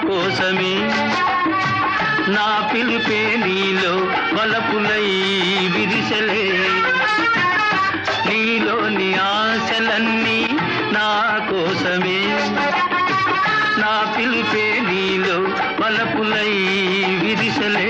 కోసమే నా పిలుపే నీలో వలపులై విరిసలే నీలోని ఆశలన్నీ నా కోసమే నా పిలుపే నీలో వలపులై విరిసలే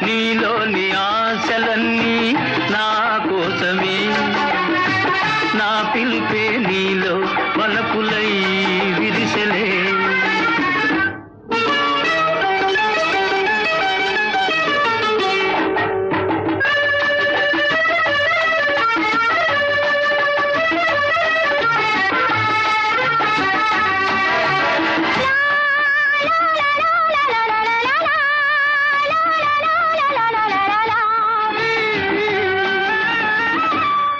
నీలోని ఆశలన్నీ నా కోసమే నా పిలుపే నీలో వలపులై విరిసలే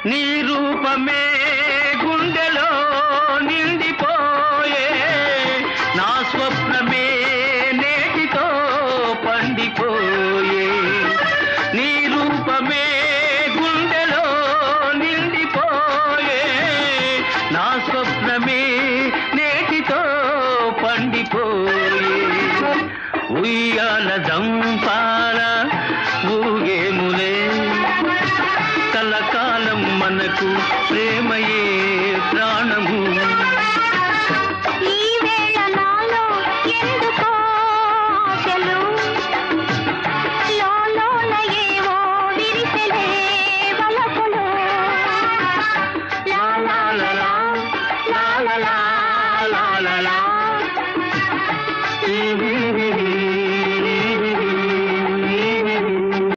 నీ రూపమే గుండెలో నిండిపోయే నా స్వప్నమే నేటితో పండిపోయే నీ రూపమే గుండెలో నిండిపోయే నా స్వప్నమే నేటితో పండిపోయే ఉయ్యాల జంపాల ఊగేములే కలకాలం మనకు ప్రేమయే ప్రాణము ఈ వేళ నాలో ఎందుకో ఆశలు లోలోన ఏవో విరిసెలే వలపులు లా లా లా లా లా లా లా లా లా